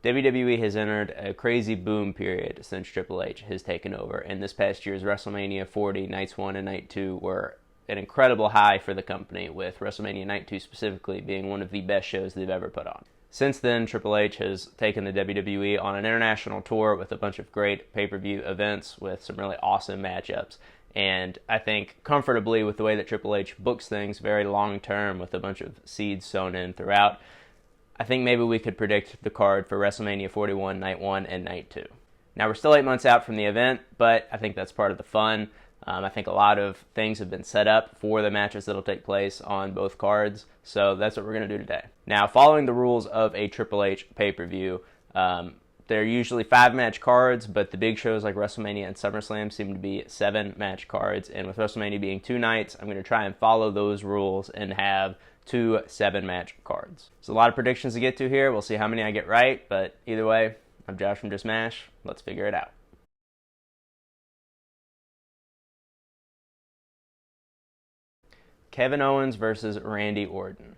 WWE has entered a crazy boom period since Triple H has taken over, and this past year's WrestleMania 40, Nights 1 and Night 2 were an incredible high for the company, with WrestleMania Night 2 specifically being one of the best shows they've ever put on. Since then, Triple H has taken the WWE on an international tour with a bunch of great pay-per-view events with some really awesome matchups. And I think comfortably with the way that Triple H books things very long-term with a bunch of seeds sown in throughout, I think maybe we could predict the card for WrestleMania 41, Night 1 and Night 2. Now, we're still 8 months out from the event, but I think that's part of the fun. I think a lot of things have been set up for the matches that will take place on both cards, so that's what we're going to do today. Now, following the rules of a Triple H pay-per-view, they're usually 5-match cards, but the big shows like WrestleMania and SummerSlam seem to be 7-match cards, and with WrestleMania being 2 nights, I'm going to try and follow those rules and have 2 7-match cards. So a lot of predictions to get to here. We'll see how many I get right, but either way, I'm Josh from Just Mash. Let's figure it out. Kevin Owens versus Randy Orton.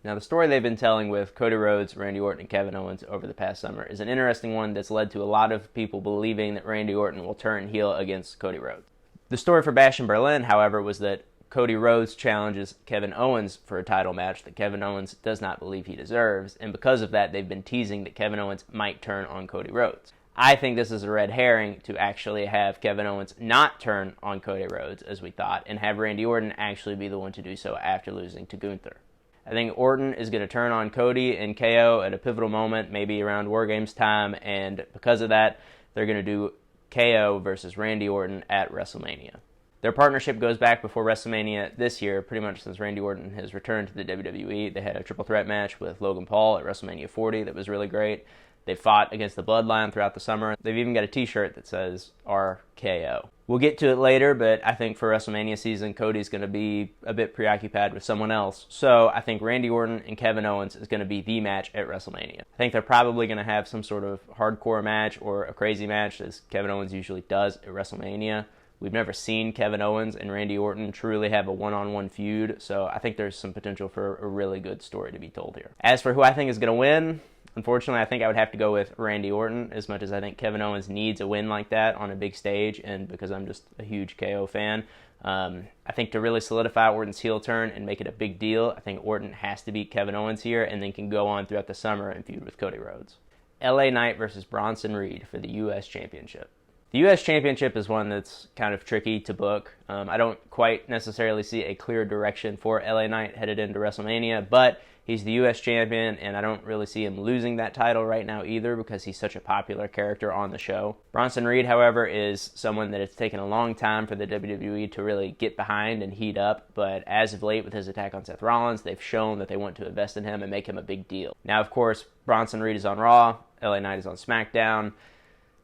Now, the story they've been telling with Cody Rhodes, Randy Orton, and Kevin Owens over the past summer is an interesting one that's led to a lot of people believing that Randy Orton will turn heel against Cody Rhodes. The story for Bash in Berlin, however, was that Cody Rhodes challenges Kevin Owens for a title match that Kevin Owens does not believe he deserves, and because of that, they've been teasing that Kevin Owens might turn on Cody Rhodes. I think this is a red herring to actually have Kevin Owens not turn on Cody Rhodes, as we thought, and have Randy Orton actually be the one to do so after losing to Gunther. I think Orton is going to turn on Cody and KO at a pivotal moment, maybe around War Games time, and because of that, they're going to do KO versus Randy Orton at WrestleMania. Their partnership goes back before WrestleMania this year, pretty much since Randy Orton has returned to the WWE. They had a triple threat match with Logan Paul at WrestleMania 40 that was really great. They fought against the Bloodline throughout the summer. They've even got a t-shirt that says RKO. We'll get to it later, but I think for WrestleMania season, Cody's going to be a bit preoccupied with someone else. So I think Randy Orton and Kevin Owens is going to be the match at WrestleMania. I think they're probably going to have some sort of hardcore match or a crazy match, as Kevin Owens usually does at WrestleMania. We've never seen Kevin Owens and Randy Orton truly have a one-on-one feud, so I think there's some potential for a really good story to be told here. As for who I think is going to win, unfortunately, I think I would have to go with Randy Orton, as much as I think Kevin Owens needs a win like that on a big stage, and because I'm just a huge KO fan. I think to really solidify Orton's heel turn and make it a big deal, I think Orton has to beat Kevin Owens here, and then can go on throughout the summer and feud with Cody Rhodes. LA Knight versus Bronson Reed for the U.S. Championship. The U.S. Championship is one that's kind of tricky to book. I don't quite necessarily see a clear direction for LA Knight headed into WrestleMania, but he's the U.S. champion, and I don't really see him losing that title right now either because he's such a popular character on the show. Bronson Reed, however, is someone that it's taken a long time for the WWE to really get behind and heat up, but as of late with his attack on Seth Rollins, they've shown that they want to invest in him and make him a big deal. Now, of course, Bronson Reed is on Raw, LA Knight is on SmackDown.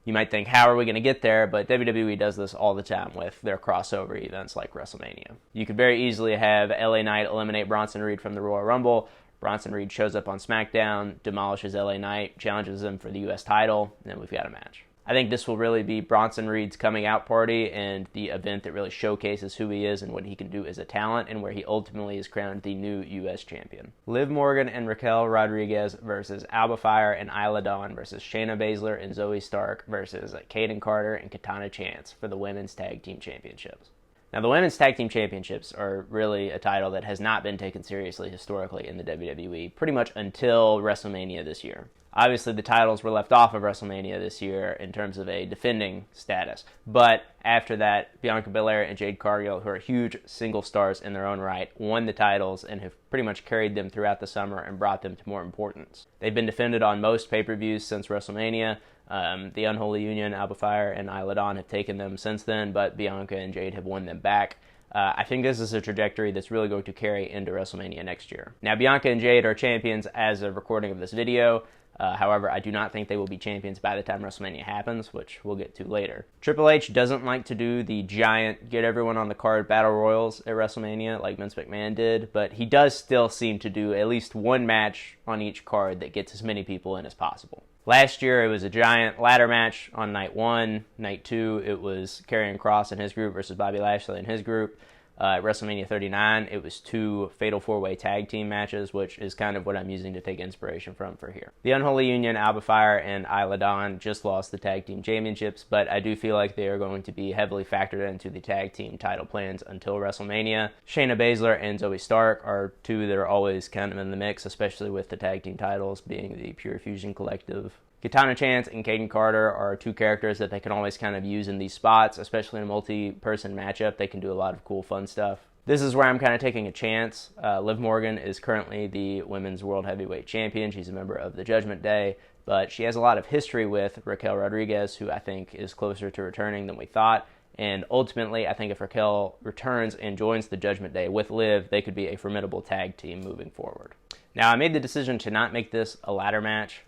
You might think, how are we going to get there? But WWE does this all the time with their crossover events like WrestleMania. You could very easily have LA Knight eliminate Bronson Reed from the Royal Rumble. Bronson Reed shows up on SmackDown, demolishes LA Knight, challenges him for the U.S. title, and then we've got a match. I think this will really be Bronson Reed's coming out party and the event that really showcases who he is and what he can do as a talent, and where he ultimately is crowned the new U.S. champion. Liv Morgan and Raquel Rodriguez versus Alba Fire and Isla Dawn versus Shayna Baszler and Zoe Stark versus Kaden Carter and Katana Chance for the Women's Tag Team Championships. Now, the Women's Tag Team Championships are really a title that has not been taken seriously historically in the WWE, pretty much until WrestleMania this year. Obviously, the titles were left off of WrestleMania this year in terms of a defending status. But after that, Bianca Belair and Jade Cargill, who are huge single stars in their own right, won the titles and have pretty much carried them throughout the summer and brought them to more importance. They've been defended on most pay-per-views since WrestleMania. The Unholy Union, Alba Fire, and Isla Dawn have taken them since then, but Bianca and Jade have won them back. I think this is a trajectory that's really going to carry into WrestleMania next year. Now, Bianca and Jade are champions as of recording of this video. However, I do not think they will be champions by the time WrestleMania happens, which we'll get to later. Triple H doesn't like to do the giant get everyone on the card battle royals at WrestleMania like Vince McMahon did, but he does still seem to do at least one match on each card that gets as many people in as possible. Last year, it was a giant ladder match on night 1. Night 2, it was Karrion Kross and his group versus Bobby Lashley and his group. At WrestleMania 39, it was 2 Fatal 4-Way Tag Team matches, which is kind of what I'm using to take inspiration from for here. The Unholy Union, Alba Fire, and Isla Dawn just lost the Tag Team Championships, but I do feel like they are going to be heavily factored into the Tag Team title plans until WrestleMania. Shayna Baszler and Zoe Stark are 2 that are always kind of in the mix, especially with the Tag Team titles being the Pure Fusion Collective. Katana Chance and Kaden Carter are 2 characters that they can always kind of use in these spots, especially in a multi-person matchup. They can do a lot of cool, fun stuff. This is where I'm kind of taking a chance. Liv Morgan is currently the Women's World Heavyweight Champion. She's a member of the Judgment Day, but she has a lot of history with Raquel Rodriguez, who I think is closer to returning than we thought. And ultimately, I think if Raquel returns and joins the Judgment Day with Liv, they could be a formidable tag team moving forward. Now, I made the decision to not make this a ladder match,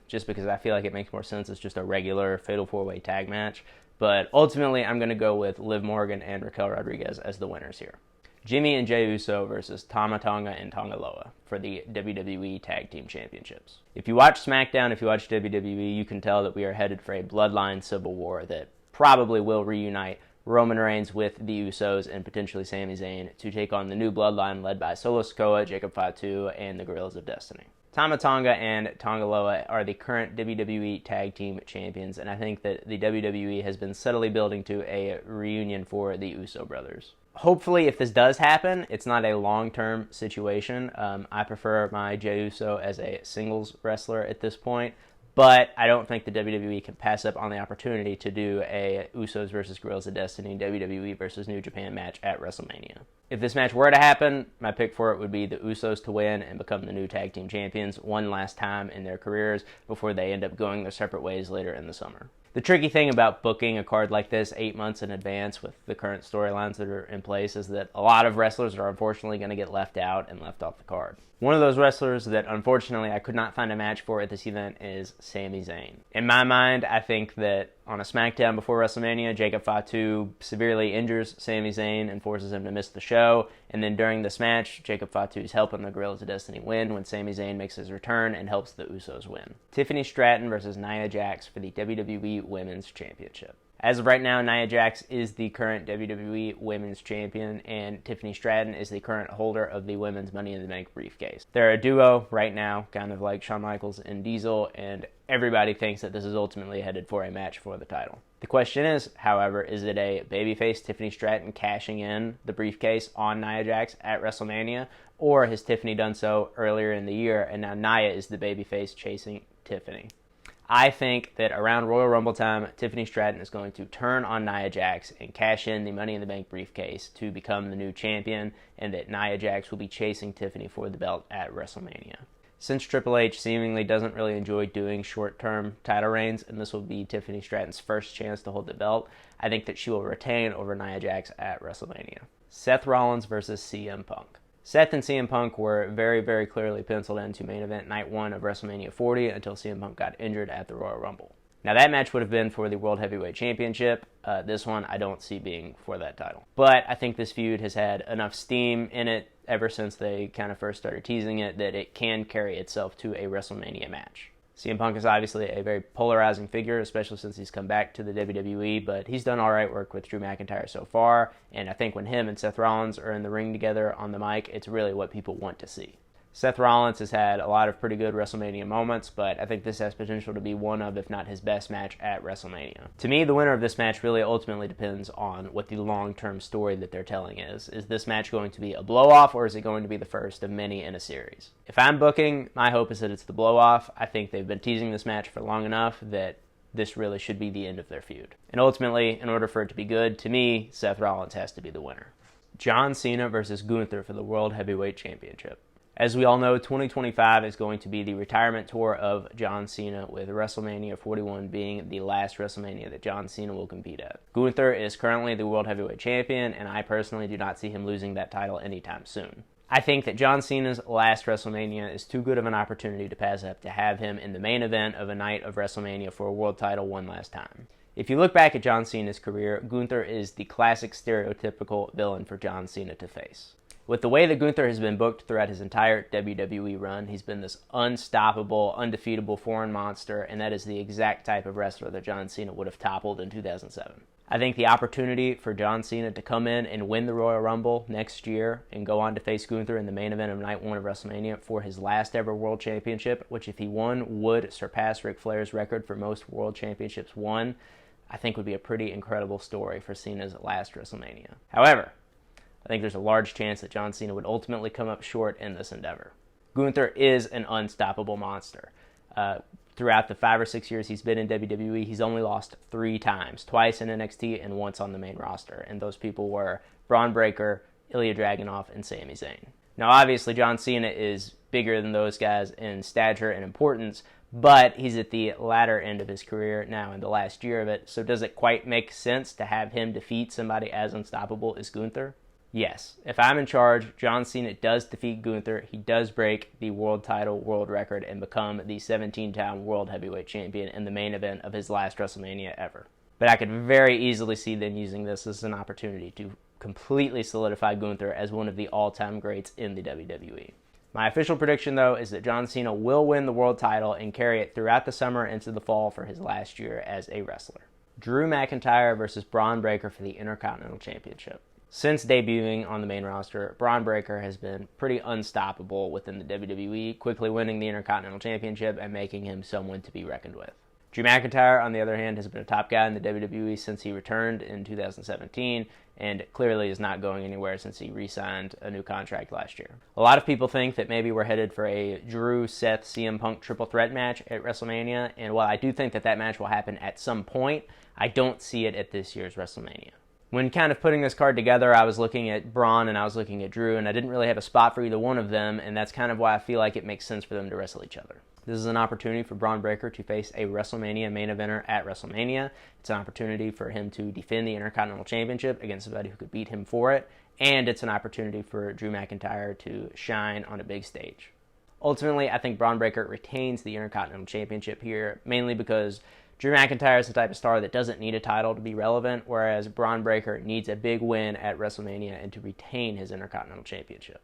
just because I feel like it makes more sense as just a regular Fatal 4-Way tag match. But ultimately, I'm going to go with Liv Morgan and Raquel Rodriguez as the winners here. Jimmy and Jey Uso versus Tama Tonga and Tonga Loa for the WWE Tag Team Championships. If you watch SmackDown, if you watch WWE, you can tell that we are headed for a bloodline civil war that probably will reunite Roman Reigns with the Usos and potentially Sami Zayn to take on the new bloodline led by Solo Sikoa, Jacob Fatu, and the Guerrillas of Destiny. Tama Tonga and Tonga Loa are the current WWE Tag Team Champions, and I think that the WWE has been subtly building to a reunion for the Uso brothers. Hopefully, if this does happen, it's not a long-term situation. I prefer my Jey Uso as a singles wrestler at this point. But I don't think the WWE can pass up on the opportunity to do a Usos versus Guerrillas of Destiny, WWE versus New Japan match at WrestleMania. If this match were to happen, my pick for it would be the Usos to win and become the new tag team champions one last time in their careers before they end up going their separate ways later in the summer. The tricky thing about booking a card like this 8 months in advance with the current storylines that are in place is that a lot of wrestlers are unfortunately going to get left out and left off the card. One of those wrestlers that unfortunately I could not find a match for at this event is Sami Zayn. In my mind, I think that on a SmackDown before WrestleMania, Jacob Fatu severely injures Sami Zayn and forces him to miss the show. And then during this match, Jacob Fatu is helping the Guerrillas of Destiny win when Sami Zayn makes his return and helps the Usos win. Tiffany Stratton versus Nia Jax for the WWE Women's Championship. As of right now, Nia Jax is the current WWE Women's Champion, and Tiffany Stratton is the current holder of the Women's Money in the Bank briefcase. They're a duo right now, kind of like Shawn Michaels and Diesel, and everybody thinks that this is ultimately headed for a match for the title. The question is, however, is it a babyface Tiffany Stratton cashing in the briefcase on Nia Jax at WrestleMania, or has Tiffany done so earlier in the year, and now Nia is the babyface chasing Tiffany? I think that around Royal Rumble time, Tiffany Stratton is going to turn on Nia Jax and cash in the Money in the Bank briefcase to become the new champion, and that Nia Jax will be chasing Tiffany for the belt at WrestleMania. Since Triple H seemingly doesn't really enjoy doing short-term title reigns, and this will be Tiffany Stratton's first chance to hold the belt, I think that she will retain over Nia Jax at WrestleMania. Seth Rollins versus CM Punk. Seth and CM Punk were very, very clearly penciled into main event night 1 of WrestleMania 40 until CM Punk got injured at the Royal Rumble. Now that match would have been for the World Heavyweight Championship. This one I don't see being for that title. But I think this feud has had enough steam in it ever since they kind of first started teasing it that it can carry itself to a WrestleMania match. CM Punk is obviously a very polarizing figure, especially since he's come back to the WWE, but he's done all right work with Drew McIntyre so far, and I think when him and Seth Rollins are in the ring together on the mic, it's really what people want to see. Seth Rollins has had a lot of pretty good WrestleMania moments, but I think this has potential to be one of, if not his best match at WrestleMania. To me, the winner of this match really ultimately depends on what the long-term story that they're telling is. Is this match going to be a blow-off, or is it going to be the first of many in a series? If I'm booking, my hope is that it's the blow-off. I think they've been teasing this match for long enough that this really should be the end of their feud. And ultimately, in order for it to be good, to me, Seth Rollins has to be the winner. John Cena versus Gunther for the World Heavyweight Championship. As we all know, 2025 is going to be the retirement tour of John Cena, with WrestleMania 41 being the last WrestleMania that John Cena will compete at. Gunther is currently the World Heavyweight Champion, and I personally do not see him losing that title anytime soon. I think that John Cena's last WrestleMania is too good of an opportunity to pass up to have him in the main event of a night of WrestleMania for a world title one last time. If you look back at John Cena's career, Gunther is the classic stereotypical villain for John Cena to face. With the way that Gunther has been booked throughout his entire WWE run, he's been this unstoppable, undefeatable foreign monster, and that is the exact type of wrestler that John Cena would have toppled in 2007. I think the opportunity for John Cena to come in and win the Royal Rumble next year and go on to face Gunther in the main event of Night 1 of WrestleMania for his last ever World Championship, which if he won would surpass Ric Flair's record for most World Championships won, I think would be a pretty incredible story for Cena's last WrestleMania. However, I think there's a large chance that John Cena would ultimately come up short in this endeavor. Gunther is an unstoppable monster. Throughout the 5 or 6 years he's been in WWE, he's only lost 3 times, twice in NXT and once on the main roster. And those people were Braun Breaker, Ilya Dragunov, and Sami Zayn. Now, obviously, John Cena is bigger than those guys in stature and importance, but he's at the latter end of his career now in the last year of it. So does it quite make sense to have him defeat somebody as unstoppable as Gunther? Yes, if I'm in charge, John Cena does defeat Gunther. He does break the world title, world record, and become the 17-time world heavyweight champion in the main event of his last WrestleMania ever. But I could very easily see them using this as an opportunity to completely solidify Gunther as one of the all-time greats in the WWE. My official prediction, though, is that John Cena will win the world title and carry it throughout the summer into the fall for his last year as a wrestler. Drew McIntyre versus Braun Breaker for the Intercontinental Championship. Since debuting on the main roster, Braun Breaker has been pretty unstoppable within the WWE, quickly winning the Intercontinental Championship and making him someone to be reckoned with. Drew McIntyre, on the other hand, has been a top guy in the WWE since he returned in 2017, and clearly is not going anywhere since he re-signed a new contract last year. A lot of people think that maybe we're headed for a Drew, Seth, CM Punk triple threat match at WrestleMania, and while I do think that that match will happen at some point, I don't see it at this year's WrestleMania. When kind of putting this card together, I was looking at Braun and I was looking at Drew, and I didn't really have a spot for either one of them, and that's kind of why I feel like it makes sense for them to wrestle each other. This is an opportunity for Braun Breaker to face a WrestleMania main eventer at WrestleMania. It's an opportunity for him to defend the Intercontinental Championship against somebody who could beat him for it, and it's an opportunity for Drew McIntyre to shine on a big stage. Ultimately, I think Braun Breaker retains the Intercontinental Championship here, mainly because Drew McIntyre is the type of star that doesn't need a title to be relevant, whereas Braun Breaker needs a big win at WrestleMania and to retain his Intercontinental Championship.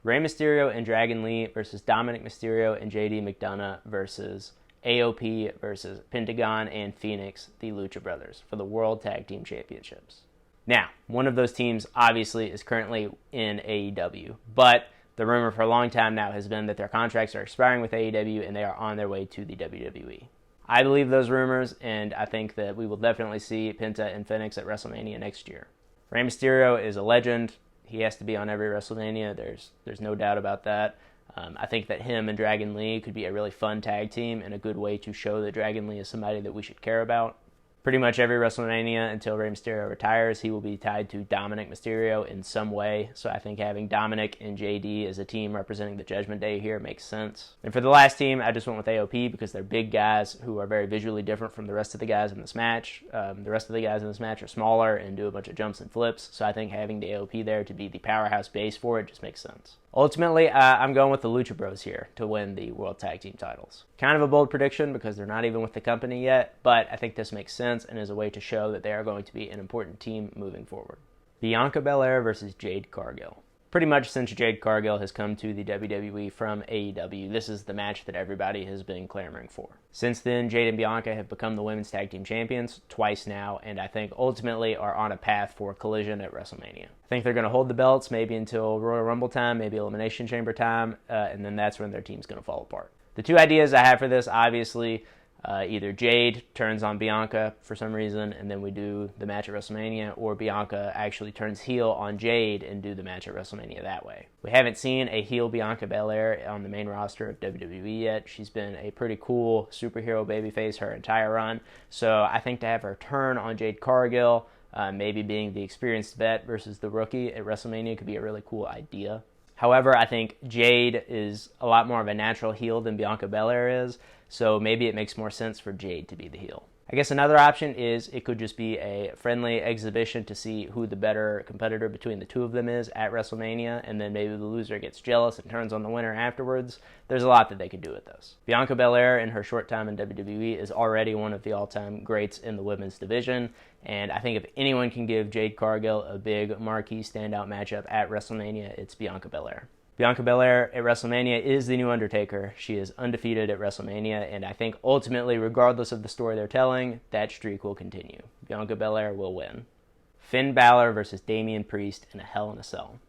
Rey Mysterio and Dragon Lee versus Dominic Mysterio and JD McDonough versus AOP versus Pentagon and Phoenix, the Lucha Brothers, for the World Tag Team Championships. Now, one of those teams obviously is currently in AEW, but the rumor for a long time now has been that their contracts are expiring with AEW and they are on their way to the WWE. I believe those rumors, and I think that we will definitely see Penta and Phoenix at WrestleMania next year. Rey Mysterio is a legend. He has to be on every WrestleMania. There's no doubt about that. I think that him and Dragon Lee could be a really fun tag team and a good way to show that Dragon Lee is somebody that we should care about. Pretty much every WrestleMania until Rey Mysterio retires, he will be tied to Dominic Mysterio in some way. So I think having Dominic and JD as a team representing the Judgment Day here makes sense. And for the last team, I just went with AOP because they're big guys who are very visually different from the rest of the guys in this match. The rest of the guys in this match are smaller and do a bunch of jumps and flips. So I think having the AOP there to be the powerhouse base for it just makes sense. Ultimately, I'm going with the Lucha Bros here to win the World Tag Team titles. Kind of a bold prediction because they're not even with the company yet, but I think this makes sense and is a way to show that they are going to be an important team moving forward. Bianca Belair versus Jade Cargill. Pretty much since Jade Cargill has come to the WWE from AEW, this is the match that everybody has been clamoring for. Since then, Jade and Bianca have become the Women's Tag Team Champions twice now, and I think ultimately are on a path for collision at WrestleMania. I think they're going to hold the belts maybe until Royal Rumble time, maybe Elimination Chamber time, and then that's when their team's going to fall apart. The two ideas I have for this, obviously, either Jade turns on Bianca for some reason and then we do the match at WrestleMania, or Bianca actually turns heel on Jade and do the match at WrestleMania that way. We haven't seen a heel Bianca Belair on the main roster of WWE yet. She's been a pretty cool superhero babyface her entire run, so I think to have her turn on Jade Cargill, maybe being the experienced vet versus the rookie at WrestleMania, could be a really cool idea. However, I think Jade is a lot more of a natural heel than Bianca Belair is, so maybe it makes more sense for Jade to be the heel. I guess another option is it could just be a friendly exhibition to see who the better competitor between the two of them is at WrestleMania, and then maybe the loser gets jealous and turns on the winner afterwards. There's a lot that they could do with this. Bianca Belair, in her short time in WWE, is already one of the all-time greats in the women's division, and I think if anyone can give Jade Cargill a big marquee standout matchup at WrestleMania, it's Bianca Belair. Bianca Belair at WrestleMania is the new Undertaker. She is undefeated at WrestleMania, and I think ultimately, regardless of the story they're telling, that streak will continue. Bianca Belair will win. Finn Balor versus Damian Priest in a Hell in a Cell.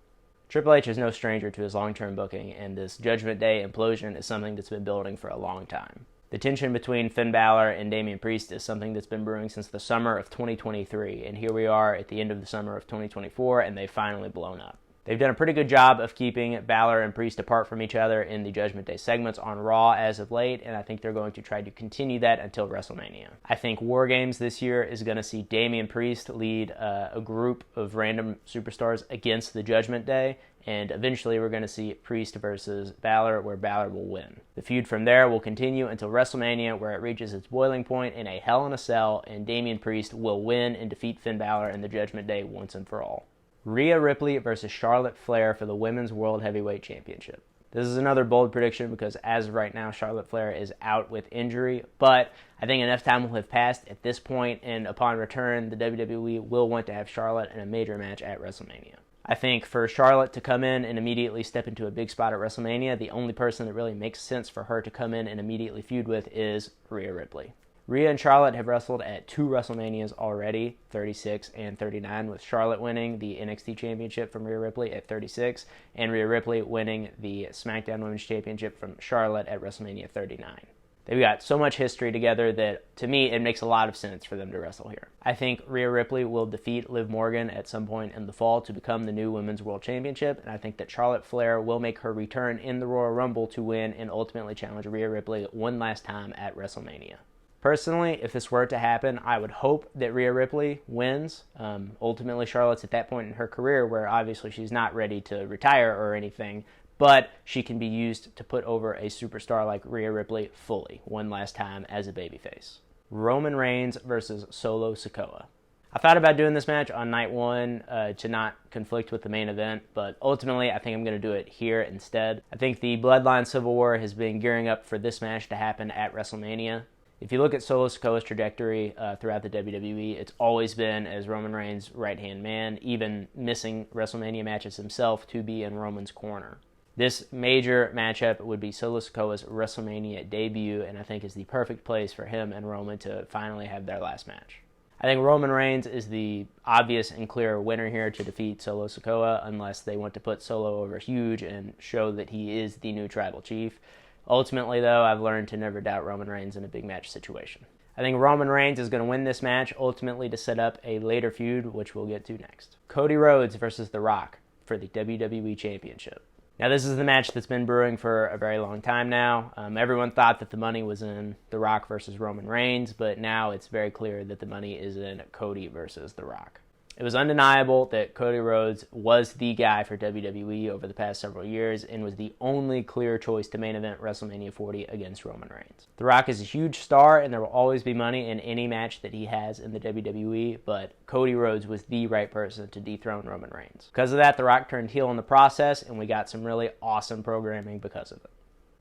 Triple H is no stranger to his long-term booking, and this Judgment Day implosion is something that's been building for a long time. The tension between Finn Balor and Damian Priest is something that's been brewing since the summer of 2023, and here we are at the end of the summer of 2024, and they've finally blown up. They've done a pretty good job of keeping Balor and Priest apart from each other in the Judgment Day segments on Raw as of late, and I think they're going to try to continue that until WrestleMania. I think War Games this year is going to see Damian Priest lead a group of random superstars against the Judgment Day, and eventually we're going to see Priest versus Balor, where Balor will win. The feud from there will continue until WrestleMania, where it reaches its boiling point in a Hell in a Cell, and Damian Priest will win and defeat Finn Balor in the Judgment Day once and for all. Rhea Ripley versus Charlotte Flair for the Women's World Heavyweight Championship. This is another bold prediction because as of right now, Charlotte Flair is out with injury, but I think enough time will have passed at this point, and upon return, the WWE will want to have Charlotte in a major match at WrestleMania. I think for Charlotte to come in and immediately step into a big spot at WrestleMania, the only person that really makes sense for her to come in and immediately feud with is Rhea Ripley. Rhea and Charlotte have wrestled at 2 WrestleManias already, 36 and 39, with Charlotte winning the NXT Championship from Rhea Ripley at 36, and Rhea Ripley winning the SmackDown Women's Championship from Charlotte at WrestleMania 39. They've got so much history together that, to me, it makes a lot of sense for them to wrestle here. I think Rhea Ripley will defeat Liv Morgan at some point in the fall to become the new Women's World Championship, and I think that Charlotte Flair will make her return in the Royal Rumble to win and ultimately challenge Rhea Ripley one last time at WrestleMania. Personally, if this were to happen, I would hope that Rhea Ripley wins. Ultimately, Charlotte's at that point in her career where obviously she's not ready to retire or anything, but she can be used to put over a superstar like Rhea Ripley fully, one last time as a babyface. Roman Reigns versus Solo Sikoa. I thought about doing this match on night one to not conflict with the main event, but ultimately I think I'm going to do it here instead. I think the Bloodline Civil War has been gearing up for this match to happen at WrestleMania. If you look at Solo Sikoa's trajectory throughout the WWE, it's always been as Roman Reigns' right-hand man, even missing WrestleMania matches himself to be in Roman's corner. This major matchup would be Solo Sikoa's WrestleMania debut, and I think is the perfect place for him and Roman to finally have their last match. I think Roman Reigns is the obvious and clear winner here to defeat Solo Sikoa, unless they want to put Solo over huge and show that he is the new tribal chief. Ultimately, though, I've learned to never doubt Roman Reigns in a big match situation. I think Roman Reigns is going to win this match, ultimately to set up a later feud, which we'll get to next. Cody Rhodes versus The Rock for the WWE Championship. Now, this is the match that's been brewing for a very long time now. Everyone thought that the money was in The Rock versus Roman Reigns, but now it's very clear that the money is in Cody versus The Rock. It was undeniable that Cody Rhodes was the guy for WWE over the past several years and was the only clear choice to main event WrestleMania 40 against Roman Reigns. The Rock is a huge star, and there will always be money in any match that he has in the WWE, but Cody Rhodes was the right person to dethrone Roman Reigns. Because of that, The Rock turned heel in the process, and we got some really awesome programming because of it.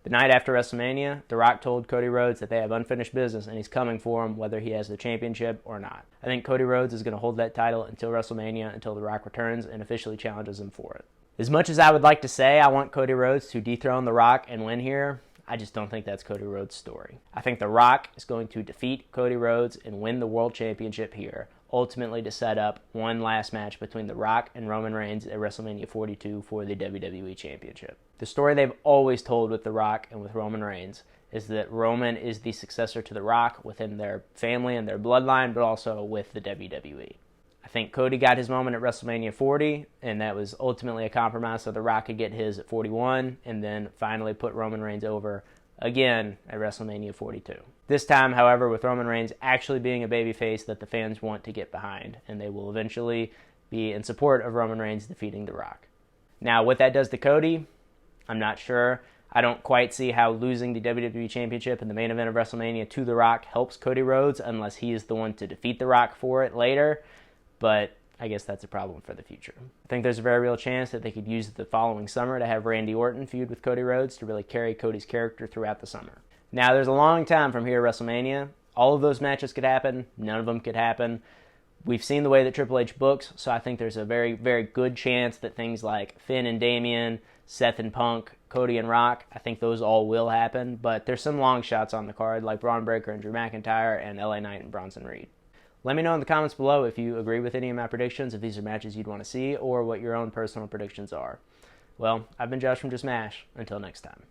The night after WrestleMania, The Rock told Cody Rhodes that they have unfinished business and he's coming for him whether he has the championship or not. I think Cody Rhodes is going to hold that title until WrestleMania, until The Rock returns and officially challenges him for it. As much as I would like to say I want Cody Rhodes to dethrone The Rock and win here, I just don't think that's Cody Rhodes' story. I think The Rock is going to defeat Cody Rhodes and win the World Championship here, ultimately to set up one last match between The Rock and Roman Reigns at WrestleMania 42 for the WWE Championship. The story they've always told with The Rock and with Roman Reigns is that Roman is the successor to The Rock within their family and their bloodline, but also with the WWE. I think Cody got his moment at WrestleMania 40, and that was ultimately a compromise so The Rock could get his at 41, and then finally put Roman Reigns over again at WrestleMania 42. This time, however, with Roman Reigns actually being a babyface that the fans want to get behind, and they will eventually be in support of Roman Reigns defeating The Rock. Now, what that does to Cody, I'm not sure. I don't quite see how losing the WWE Championship in the main event of WrestleMania to The Rock helps Cody Rhodes unless he is the one to defeat The Rock for it later, but I guess that's a problem for the future. I think there's a very real chance that they could use the following summer to have Randy Orton feud with Cody Rhodes to really carry Cody's character throughout the summer. Now, there's a long time from here to WrestleMania. All of those matches could happen. None of them could happen. We've seen the way that Triple H books, so I think there's a very, very good chance that things like Finn and Damian, Seth and Punk, Cody and Rock, I think those all will happen, but there's some long shots on the card, like Braun Breaker and Drew McIntyre, and LA Knight and Bronson Reed. Let me know in the comments below if you agree with any of my predictions, if these are matches you'd want to see, or what your own personal predictions are. Well, I've been Josh from Just Mash. Until next time.